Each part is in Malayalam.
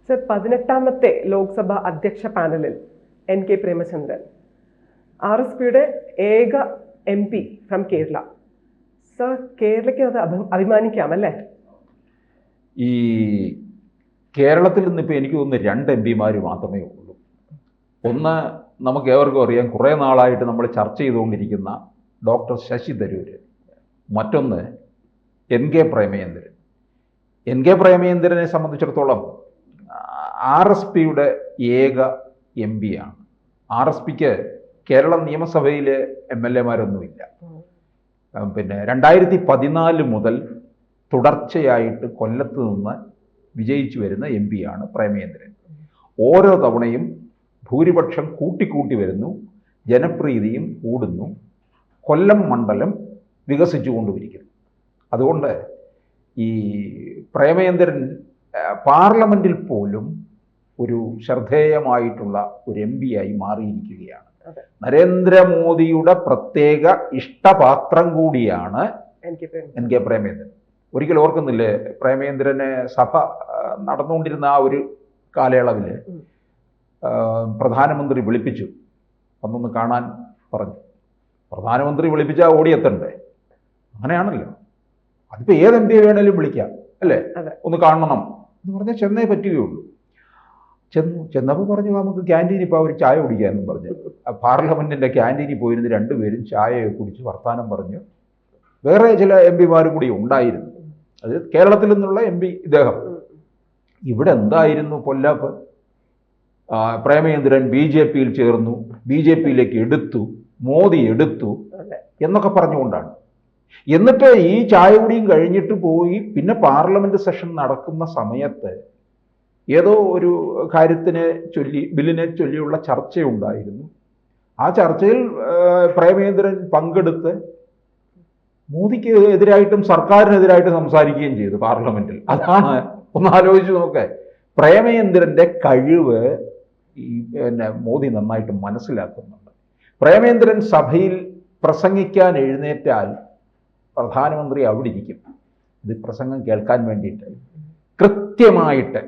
സർ, 18ാമത്തെ ലോക്സഭ അധ്യക്ഷ പാനലിൽ NK പ്രേമചന്ദ്രൻ, RSPയുടെ ഏക MP ഫ്രം കേരള. സർ, കേരളയ്ക്ക് അത് അഭിമാനിക്കാം അല്ലേ? ഈ കേരളത്തിൽ നിന്നിപ്പോൾ എനിക്ക് തോന്നുന്നു 2 MP മാത്രമേ ഉള്ളൂ. ഒന്ന് നമുക്ക് ഏവർക്കും അറിയാം, കുറേ നാളായിട്ട് നമ്മൾ ചർച്ച ചെയ്തുകൊണ്ടിരിക്കുന്ന ഡോക്ടർ ശശി തരൂർ. മറ്റൊന്ന് NK പ്രേമചന്ദ്രൻ. NK പ്രേമചന്ദ്രനെ സംബന്ധിച്ചിടത്തോളം RSPയുടെ ഏക MP ആണ്. RSPക്ക് കേരള നിയമസഭയിലെ MLA-മാരൊന്നുമില്ല. പിന്നെ 2014 മുതൽ തുടർച്ചയായിട്ട് കൊല്ലത്ത് നിന്ന് വിജയിച്ചു വരുന്ന MP ആണ് പ്രേമചന്ദ്രൻ. ഓരോ തവണയും ഭൂരിപക്ഷം കൂട്ടിക്കൂട്ടി വരുന്നു, ജനപ്രീതിയും കൂടുന്നു, കൊല്ലം മണ്ഡലം വികസിച്ചു കൊണ്ടുവരിക്കുന്നു. അതുകൊണ്ട് ഈ പ്രേമചന്ദ്രൻ പാർലമെൻറ്റിൽ പോലും ഒരു ശ്രദ്ധേയമായിട്ടുള്ള ഒരു MP ആയി മാറിയിരിക്കുകയാണ്. നരേന്ദ്രമോദിയുടെ പ്രത്യേക ഇഷ്ടപാത്രം കൂടിയാണ് NK പ്രേമചന്ദ്രൻ. ഒരിക്കൽ ഓർക്കുന്നില്ലേ, പ്രേമചന്ദ്രനെ സഭ നടന്നുകൊണ്ടിരുന്ന ആ ഒരു കാലയളവിൽ പ്രധാനമന്ത്രി വിളിപ്പിച്ചു, അന്നൊന്ന് കാണാൻ പറഞ്ഞു. പ്രധാനമന്ത്രി വിളിപ്പിച്ചാൽ ഓടിയെത്തണ്ടേ? അങ്ങനെയാണല്ലോ. അതിപ്പോൾ ഏത് MP വേണേലും വിളിക്കാം അല്ലേ, ഒന്ന് കാണണം എന്ന് പറഞ്ഞാൽ ചെന്നേ പറ്റുകയുള്ളൂ. ചെന്നപ്പോൾ പറഞ്ഞു, നമുക്ക് ക്യാൻറ്റീനിൽ ഇപ്പോൾ ഒരു ചായ കുടിക്കാമെന്നും പറഞ്ഞു. പാർലമെൻറ്റിൻ്റെ ക്യാൻറ്റീനിൽ പോയിരുന്ന് 2 പേരും ചായയൊക്കെ കുടിച്ച് വർത്തമാനം പറഞ്ഞു. വേറെ ചില MP കൂടി ഉണ്ടായിരുന്നു. അത് കേരളത്തിൽ നിന്നുള്ള MP ഇദ്ദേഹം. ഇവിടെ എന്തായിരുന്നു പൊല്ലാപ്പ്? പ്രേമചന്ദ്രൻ BJP-യിൽ ചേർന്നു, BJP-യിലേക്ക് എടുത്തു, മോദി എടുത്തു എന്നൊക്കെ പറഞ്ഞുകൊണ്ടാണ്. എന്നിട്ട് ഈ ചായ കുടിയും കഴിഞ്ഞിട്ട് പോയി പിന്നെ പാർലമെൻറ്റ് സെഷൻ നടക്കുന്ന സമയത്ത് ഏതോ ഒരു കാര്യത്തിനെ ചൊല്ലി, ബില്ലിനെ ചൊല്ലിയുള്ള ചർച്ചയുണ്ടായിരുന്നു. ആ ചർച്ചയിൽ പ്രേമചന്ദ്രൻ പങ്കെടുത്ത് മോദിക്ക് എതിരായിട്ടും സർക്കാരിനെതിരായിട്ടും സംസാരിക്കുകയും ചെയ്തു പാർലമെൻറ്റിൽ. അതാണ്, ഒന്ന് ആലോചിച്ച് നോക്കേ, പ്രേമചന്ദ്രൻ്റെ കഴിവ് മോദി നന്നായിട്ട് മനസ്സിലാക്കുന്നുണ്ട്. പ്രേമചന്ദ്രൻ സഭയിൽ പ്രസംഗിക്കാൻ എഴുന്നേറ്റാൽ പ്രധാനമന്ത്രി അവിടെ ഇരിക്കും, ഇത് പ്രസംഗം കേൾക്കാൻ വേണ്ടിയിട്ട്. കൃത്യമായിട്ട്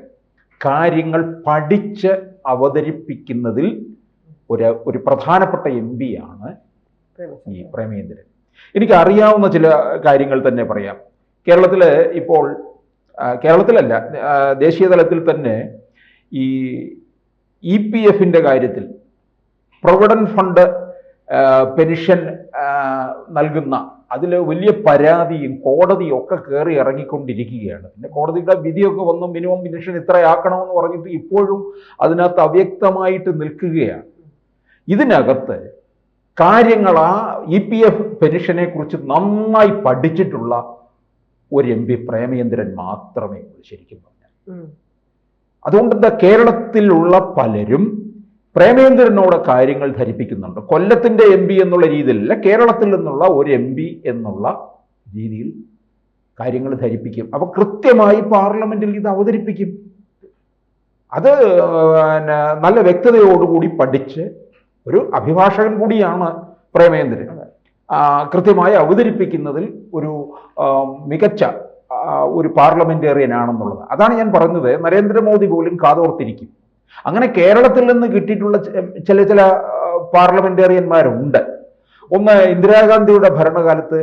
കാര്യങ്ങൾ പഠിച്ച് അവതരിപ്പിക്കുന്നതിൽ ഒരു പ്രധാനപ്പെട്ട MP ആണ് ഈ പ്രേമചന്ദ്രൻ. എനിക്കറിയാവുന്ന ചില കാര്യങ്ങൾ തന്നെ പറയാം. കേരളത്തിൽ ഇപ്പോൾ, കേരളത്തിലല്ല, ദേശീയ തലത്തിൽ തന്നെ ഈ EPF-ൻ്റെ കാര്യത്തിൽ, പ്രൊവിഡന്റ് ഫണ്ട് പെൻഷൻ നൽകുന്ന അതിൽ വലിയ പരാതിയും കോടതിയും ഒക്കെ കയറി ഇറങ്ങിക്കൊണ്ടിരിക്കുകയാണ്. പിന്നെ കോടതിയുടെ വിധിയൊക്കെ വന്നു, മിനിമം പെൻഷൻ ഇത്രയാക്കണമെന്ന് പറഞ്ഞിട്ട് ഇപ്പോഴും അതിനകത്ത് അവ്യക്തമായിട്ട് നിൽക്കുകയാണ്. ഇതിനകത്ത് കാര്യങ്ങൾ ആ EPF പെൻഷനെ കുറിച്ച് നന്നായി പഠിച്ചിട്ടുള്ള ഒരു MP പ്രേമചന്ദ്രൻ മാത്രമേ ഉള്ളൂ ശരിക്കും പറഞ്ഞാൽ. അതുകൊണ്ട് കേരളത്തിലുള്ള പലരും പ്രേമചന്ദ്രനോട് കാര്യങ്ങൾ ധരിപ്പിക്കുന്നുണ്ട്. കൊല്ലത്തിൻ്റെ MP എന്നുള്ള രീതിയിലല്ല, കേരളത്തിൽ നിന്നുള്ള ഒരു MP എന്നുള്ള രീതിയിൽ കാര്യങ്ങൾ ധരിപ്പിക്കും. അപ്പോൾ കൃത്യമായി പാർലമെൻറ്റിൽ ഇത് അവതരിപ്പിക്കും. അത് നല്ല വ്യക്തതയോടുകൂടി പഠിച്ച്, ഒരു അഭിഭാഷകൻ കൂടിയാണ് പ്രേമചന്ദ്രൻ, കൃത്യമായി അവതരിപ്പിക്കുന്നതിൽ ഒരു മികച്ച ഒരു പാർലമെന്റേറിയൻ ആണെന്നുള്ളത്. അതാണ് ഞാൻ പറഞ്ഞത്, നരേന്ദ്രമോദി പോലും കാതോർത്തിരിക്കും. അങ്ങനെ കേരളത്തിൽ നിന്ന് കിട്ടിയിട്ടുള്ള ചില പാർലമെന്റേറിയന്മാരുണ്ട്. ഒന്ന്, ഇന്ദിരാഗാന്ധിയുടെ ഭരണകാലത്ത്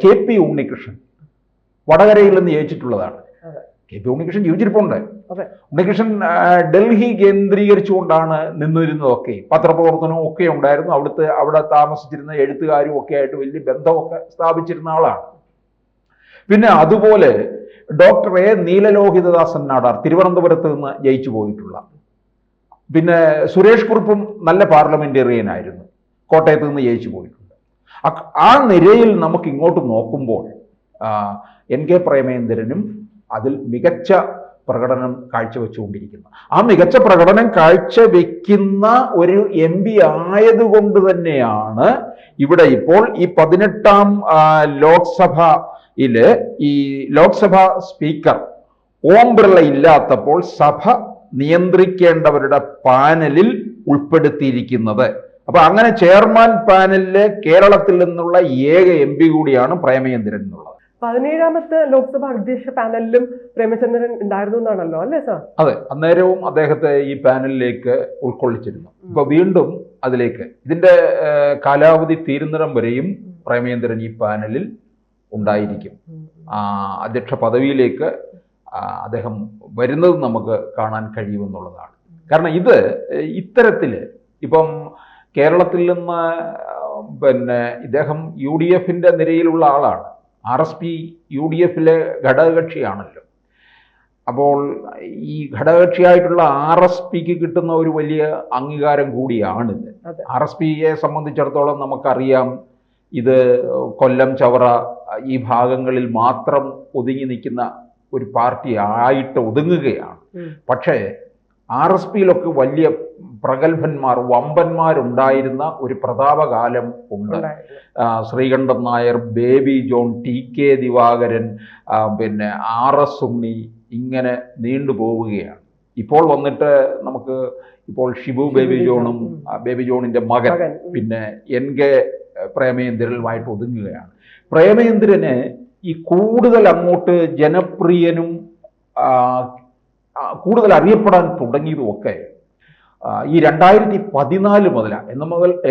KP ഉണ്ണികൃഷ്ണൻ വടകരയിൽ നിന്ന് ജയിച്ചിട്ടുള്ളതാണ്. KP ഉണ്ണികൃഷ്ണൻ ജീവിച്ചിരിപ്പുണ്ട്. ഉണ്ണികൃഷ്ണൻ ഡൽഹി കേന്ദ്രീകരിച്ചുകൊണ്ടാണ് നിന്നിരുന്നതൊക്കെ, പത്രപ്രവർത്തനവും ഒക്കെ ഉണ്ടായിരുന്നു. അവിടെ താമസിച്ചിരുന്ന എഴുത്തുകാരും ഒക്കെ ആയിട്ട് വലിയ ബന്ധമൊക്കെ സ്ഥാപിച്ചിരുന്ന ആളാണ്. പിന്നെ അതുപോലെ ഡോക്ടർ A നീലലോഹിതദാസൻ നാടാർ തിരുവനന്തപുരത്ത് നിന്ന് ജയിച്ചു പോയിട്ടുള്ള, പിന്നെ സുരേഷ് കുറുപ്പും നല്ല പാർലമെന്റേറിയൻ ആയിരുന്നു, കോട്ടയത്ത് നിന്ന് ജയിച്ചു പോയിട്ടുണ്ട്. ആ നിരയിൽ നമുക്ക് ഇങ്ങോട്ട് നോക്കുമ്പോൾ NK പ്രേമചന്ദ്രനും അതിൽ മികച്ച പ്രകടനം കാഴ്ചവെച്ചുകൊണ്ടിരിക്കുന്നു. ആ മികച്ച പ്രകടനം കാഴ്ചവെക്കുന്ന ഒരു MP ആയതുകൊണ്ട് തന്നെയാണ് ഇവിടെ ഇപ്പോൾ ഈ 18ാം ലോക്സഭയില് ഈ ലോക്സഭാ സ്പീക്കർ ഓം ബിർള ഇല്ലാത്തപ്പോൾ സഭ നിയന്ത്രിക്കേണ്ടവരുടെ പാനലിൽ ഉൾപ്പെടുത്തിയിരിക്കുന്നത്. അപ്പൊ അങ്ങനെ ചെയർമാൻ പാനലിലെ കേരളത്തിൽ നിന്നുള്ള ഏക MP കൂടിയാണ് പ്രേമചന്ദ്രൻ എന്നുള്ളത്. 17ാമത്തെ ലോക്സഭാ അധ്യക്ഷ പാനലിലും പ്രേമചന്ദ്രൻ ഉണ്ടായിരുന്നു എന്നാണല്ലോ അല്ലേ സാർ? അതെ, അന്നേരവും അദ്ദേഹത്തെ ഈ പാനലിലേക്ക് ഉൾക്കൊള്ളിച്ചിരുന്നു. ഇപ്പൊ വീണ്ടും അതിലേക്ക് ഇതിന്റെ കാലാവധി തീരുന്നിടം വരെയും പ്രേമചന്ദ്രൻ ഈ പാനലിൽ ഉണ്ടായിരിക്കും. അധ്യക്ഷ പദവിയിലേക്ക് അദ്ദേഹം വരുന്നത് നമുക്ക് കാണാൻ കഴിയുമെന്നുള്ളതാണ്. കാരണം ഇത് ഇത്തരത്തില് ഇപ്പം കേരളത്തിൽ നിന്ന് ഇദ്ദേഹം UDF-ന്റെ നിരയിലുള്ള ആളാണ്. RSP UDF-ലെ ഘടകകക്ഷിയാണല്ലോ. അപ്പോൾ ഈ ഘടകകക്ഷിയായിട്ടുള്ള RSPക്ക് കിട്ടുന്ന ഒരു വലിയ അംഗീകാരം കൂടിയാണിത്. RSPയെ സംബന്ധിച്ചിടത്തോളം നമുക്കറിയാം, ഇത് കൊല്ലം, ചവറ ഈ ഭാഗങ്ങളിൽ മാത്രം ഒതുങ്ങി നിൽക്കുന്ന ഒരു പാർട്ടി ആയിട്ട് ഒതുങ്ങുകയാണ്. പക്ഷേ RSPയിലൊക്കെ വലിയ പ്രഗത്ഭന്മാർ, വമ്പന്മാരുണ്ടായിരുന്ന ഒരു പ്രതാപകാലം ഉണ്ട്. ശ്രീകണ്ഠൻ നായർ, ബേബി ജോൺ, TK ദിവാകരൻ, RS ഉണ്ണി, ഇങ്ങനെ നീണ്ടുപോവുകയാണ്. ഇപ്പോൾ വന്നിട്ട് നമുക്ക് ഇപ്പോൾ ഷിബു ബേബി ജോണും ബേബി ജോണിന്റെ മകൻ പിന്നെ NK പ്രേമചന്ദ്രനുമായിട്ട് ഒതുങ്ങുകയാണ്. പ്രേമചന്ദ്രന് ഈ കൂടുതൽ അങ്ങോട്ട് ജനപ്രിയനും കൂടുതൽ അറിയപ്പെടാൻ തുടങ്ങിയതുമൊക്കെ ഈ 2014 മുതലാണ്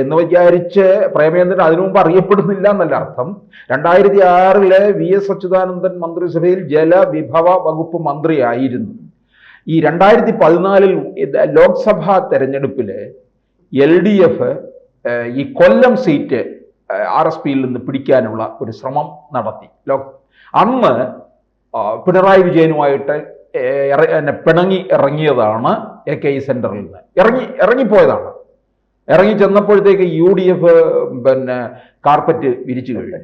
എന്ന് വിചാരിച്ച് പ്രേമചന്ദ്രൻ അതിനു മുമ്പ് അറിയപ്പെടുന്നില്ല എന്നല്ല അർത്ഥം. 2006 VS അച്യുതാനന്ദൻ മന്ത്രിസഭയിൽ ജലവിഭവ വകുപ്പ് മന്ത്രിയായിരുന്നു. ഈ 2014 ലോക്സഭാ തെരഞ്ഞെടുപ്പിൽ LDF ഈ കൊല്ലം സീറ്റ് RSPയിൽ നിന്ന് പിടിക്കാനുള്ള ഒരു ശ്രമം നടത്തി. അന്ന് പിണറായി വിജയനുമായിട്ട് പിണങ്ങി ഇറങ്ങിയതാണ് AK സെന്ററിൽ നിന്ന് ഇറങ്ങിപ്പോയതാണ്. ഇറങ്ങി ചെന്നപ്പോഴത്തേക്ക് UDF കാർപ്പറ്റ് വിരിച്ചു കഴിഞ്ഞു,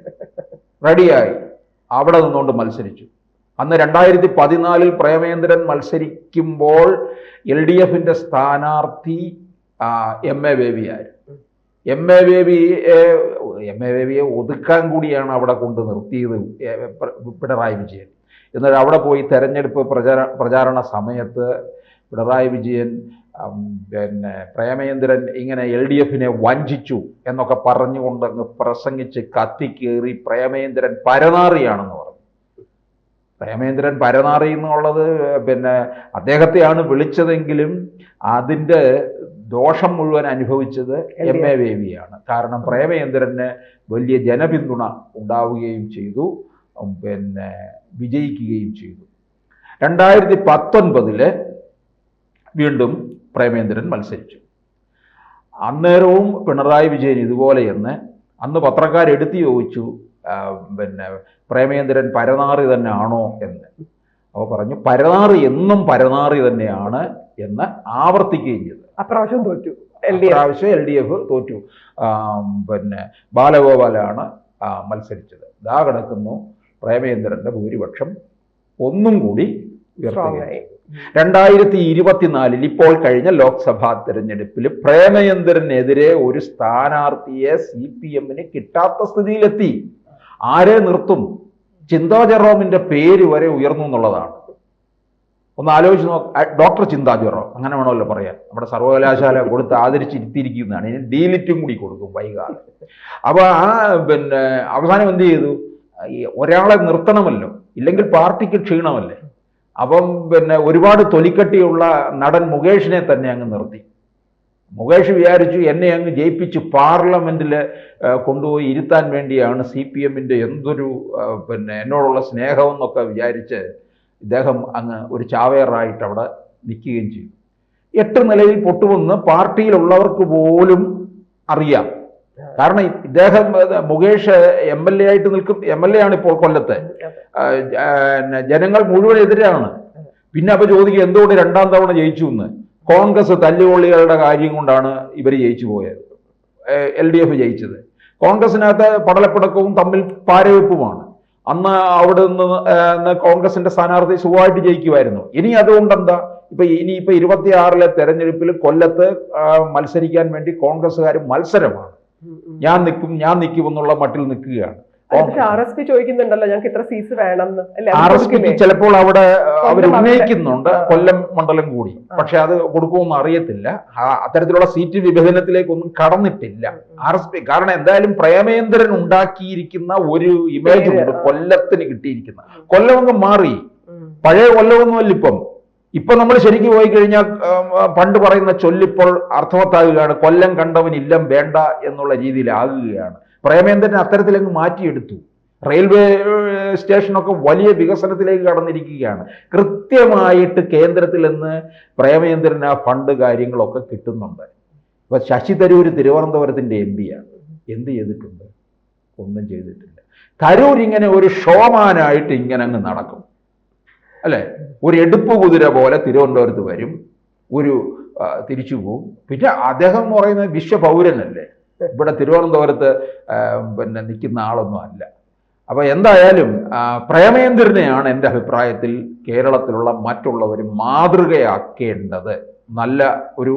റെഡിയായി അവിടെ നിന്നുകൊണ്ട് മത്സരിച്ചു. അന്ന് 2014 പ്രേമചന്ദ്രൻ മത്സരിക്കുമ്പോൾ LDF-ന്റെ സ്ഥാനാർത്ഥി MA ബേബിയായിരുന്നു. MA ബേബിയെ ഒതുക്കാൻ കൂടിയാണ് അവിടെ കൊണ്ട് നിർത്തിയത് പിണറായി വിജയൻ. എന്നാൽ അവിടെ പോയി തെരഞ്ഞെടുപ്പ് പ്രചാരണ സമയത്ത് പിണറായി വിജയൻ പ്രേമചന്ദ്രൻ ഇങ്ങനെ LDF-നെ വഞ്ചിച്ചു എന്നൊക്കെ പറഞ്ഞുകൊണ്ട് അങ്ങ് പ്രസംഗിച്ച് കത്തിക്കേറി പ്രേമചന്ദ്രൻ പരനാറിയാണെന്ന് പറഞ്ഞു. പ്രേമചന്ദ്രൻ പരനാറി എന്നുള്ളത് അദ്ദേഹത്തെയാണ് വിളിച്ചതെങ്കിലും അതിൻ്റെ ദോഷം മുഴുവൻ അനുഭവിച്ചത് MA ബേബിയാണ്. കാരണം പ്രേമചന്ദ്രന് വലിയ ജനപിന്തുണ ഉണ്ടാവുകയും ചെയ്തു, വിജയിക്കുകയും ചെയ്തു. 2019 വീണ്ടും പ്രേമചന്ദ്രൻ മത്സരിച്ചു. അന്നേരവും പിണറായി വിജയൻ ഇതുപോലെയെന്ന് അന്ന് പത്രക്കാരെടുത്ത് ചോദിച്ചു, പ്രേമചന്ദ്രൻ പരനാറി തന്നെ ആണോ എന്ന്. അപ്പോൾ പറഞ്ഞു പരനാറി എന്നും പരനാറി തന്നെയാണ് എന്ന് ആവർത്തിക്കുകയും ചെയ്തു. അപ്രാവശ്യം തോറ്റു, LDF തോറ്റു. ബാലഗോപാലാണ് മത്സരിച്ചത്. ഇതാ കിടക്കുന്നു പ്രേമചന്ദ്രന്റെ ഭൂരിപക്ഷം ഒന്നും കൂടി ഉയർത്തുകയായി. 2024 ഇപ്പോൾ കഴിഞ്ഞ ലോക്സഭാ തെരഞ്ഞെടുപ്പിൽ പ്രേമചന്ദ്രനെതിരെ ഒരു സ്ഥാനാർത്ഥിയെ CPM-ന് കിട്ടാത്ത സ്ഥിതിയിലെത്തി. ആരെ നിർത്തും? ചിന്താ ജെറോമിന്റെ പേര് വരെ ഉയർന്നു എന്നുള്ളതാണ്. ഒന്ന് ആലോചിച്ച് ഡോക്ടർ ചിന്താ ജെറോം, അങ്ങനെ വേണമല്ലോ പറയാൻ. നമ്മുടെ സർവകലാശാല കൊടുത്ത് ആദരിച്ചിരുത്തിയിരിക്കുന്നതാണ്. ഇനി ഡീലിറ്റും കൂടി കൊടുക്കും വൈകാതെ. അപ്പോൾ അവസാനം എന്ത് ചെയ്തു? ഒരാളെ നിർത്തണമല്ലോ, ഇല്ലെങ്കിൽ പാർട്ടിക്ക് ക്ഷീണമല്ലേ. അപ്പം ഒരുപാട് തൊലിക്കട്ടിയുള്ള നടൻ മുകേഷിനെ തന്നെ അങ്ങ് നിർത്തി. മുകേഷ് വിചാരിച്ചു എന്നെ അങ്ങ് ജയിപ്പിച്ച് പാർലമെന്റിൽ കൊണ്ടുപോയി ഇരുത്താൻ വേണ്ടിയാണ് CPM-ന്റെ എന്തൊരു എന്നോടുള്ള സ്നേഹമെന്നൊക്കെ വിചാരിച്ച് ഇദ്ദേഹം അങ്ങ് ഒരു ചാവേറായിട്ട് അവിടെ നിൽക്കുകയും ചെയ്തു. 8 നിലയിൽ പൊട്ടുമെന്ന് പാർട്ടിയിലുള്ളവർക്ക് പോലും അറിയാം. കാരണം ഇദ്ദേഹം മുകേഷ് MLA ആയിട്ട് നിൽക്കും. MLA ആണ് ഇപ്പോൾ കൊല്ലത്തെ. ജനങ്ങൾ മുഴുവൻ എതിരാണ്. പിന്നെ അപ്പോൾ ചോദിക്കുക എന്തുകൊണ്ട് 2ാം തവണ ജയിച്ചു എന്ന്. കോൺഗ്രസ് തല്ലുകൊള്ളികളുടെ കാര്യം കൊണ്ടാണ് ഇവർ ജയിച്ചു പോയത്, LDF ജയിച്ചത്. കോൺഗ്രസിനകത്ത് പടലപ്പിടക്കവും തമ്മിൽ പാരവെപ്പുമാണ്. അന്ന് അവിടെ നിന്ന് കോൺഗ്രസിന്റെ സ്ഥാനാർത്ഥി സുഖമായിട്ട് ജയിക്കുമായിരുന്നു. ഇനി അതുകൊണ്ട് എന്താ, ഇനിയിപ്പോൾ 26 തെരഞ്ഞെടുപ്പിൽ കൊല്ലത്ത് മത്സരിക്കാൻ വേണ്ടി കോൺഗ്രസ്സുകാർ മത്സരമാണ്. ഞാൻ നിൽക്കും എന്നുള്ള മട്ടിൽ നിൽക്കുകയാണ്. പക്ഷെ RSP ചോദിക്കുന്നുണ്ടല്ലോ ഞങ്ങൾക്ക് ഇത്ര സീറ്റ് വേണം എന്ന് അല്ലേ? അത് RSP കൊടുക്കില്ലേ? ചിലപ്പോൾ അവിടെ അവർ കൊല്ലം ഉന്നയിക്കുന്നുണ്ട്, ആ. കൊല്ലം മണ്ഡലം കൂടി. പക്ഷെ അത് കൊടുക്കുമെന്ന് അറിയത്തില്ല. അത്തരത്തിലുള്ള സീറ്റ് വിഭജനത്തിലേക്കൊന്നും കടന്നിട്ടില്ല RSP. കാരണം എന്തായാലും പ്രേമേന്ദ്രൻ ഉണ്ടാക്കിയിരിക്കുന്ന ഒരു ഇമേജ് ഉണ്ട് കൊല്ലത്തിന് കിട്ടിയിരിക്കുന്ന. കൊല്ലം അങ്ങ് മാറി, പഴയ കൊല്ലമൊന്നുമല്ല ഇപ്പം. ഇപ്പൊ നമ്മൾ ശരിക്കും പോയി കഴിഞ്ഞാൽ പണ്ട് പറയുന്ന ചൊല്ലിപ്പോൾ അർത്ഥവത്താകുകയാണ്. കൊല്ലം കണ്ടവൻ ഇല്ലം വേണ്ട എന്നുള്ള രീതിയിലാകുകയാണ്. പ്രേമേന്ദ്രൻ അത്തരത്തിലങ്ങ് മാറ്റിയെടുത്തു. റെയിൽവേ സ്റ്റേഷനൊക്കെ വലിയ വികസനത്തിലേക്ക് കടന്നിരിക്കുകയാണ്. കൃത്യമായിട്ട് കേന്ദ്രത്തിൽ നിന്ന് പ്രേമേന്ദ്രൻ ആ ഫണ്ട് കാര്യങ്ങളൊക്കെ കിട്ടുന്നുണ്ട്. ഇപ്പൊ ശശി തരൂർ തിരുവനന്തപുരത്തിന്റെ MP ആണ്. എന്ത് ചെയ്തിട്ടുണ്ട്? ഒന്നും ചെയ്തിട്ടില്ല. തരൂർ ഇങ്ങനെ ഒരു ഷോമാനായിട്ട് ഇങ്ങനെ അങ്ങ് നടക്കും അല്ലെ? ഒരു എടുപ്പ് കുതിര പോലെ തിരുവനന്തപുരത്ത് വരും, ഒരു തിരിച്ചു പോവും. പിന്നെ അദ്ദേഹം എന്ന് പറയുന്നത് വിശ്വപൗരനല്ലേ, ഇവിടെ തിരുവനന്തപുരത്ത് പിന്നെ നിൽക്കുന്ന ആളൊന്നും അല്ല. അപ്പൊ എന്തായാലും പ്രേമേന്ദ്രനെയാണ് എൻ്റെ അഭിപ്രായത്തിൽ കേരളത്തിലുള്ള മറ്റുള്ളവർ മാതൃകയാക്കേണ്ടത്. നല്ല ഒരു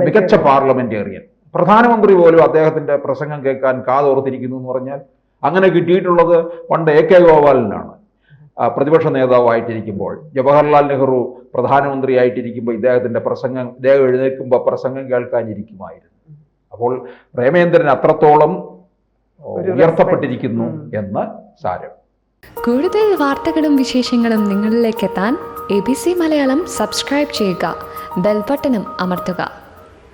മികച്ച പാർലമെന്റേറിയൻ. പ്രധാനമന്ത്രി പോലും അദ്ദേഹത്തിന്റെ പ്രസംഗം കേൾക്കാൻ കാതോർത്തിരിക്കുന്നു എന്ന് പറഞ്ഞാൽ അങ്ങനെ കിട്ടിയിട്ടുള്ളത് പണ്ട് AK ഗോപാലനാണ്. പ്രതിപക്ഷ നേതാവായിട്ടിരിക്കുമ്പോൾ, ജവഹർലാൽ നെഹ്റു പ്രധാനമന്ത്രിയായിട്ടിരിക്കുമ്പോൾ ഇദ്ദേഹത്തിന്റെ പ്രസംഗം, ഇദ്ദേഹം എഴുന്നേൽക്കുമ്പോൾ പ്രസംഗം കേൾക്കാനിരിക്കുമായിരുന്നു. അപ്പോൾ പ്രേമേന്ദ്രൻ അത്രത്തോളം ഉയർത്തപ്പെട്ടിരിക്കുന്നു എന്ന് സാരം. കൂടുതൽ വാർത്തകളും വിശേഷങ്ങളും നിങ്ങളിലേക്ക് എത്താൻ ABC മലയാളം സബ്സ്ക്രൈബ് ചെയ്യുക, ബെൽ ബട്ടണും അമർത്തുക.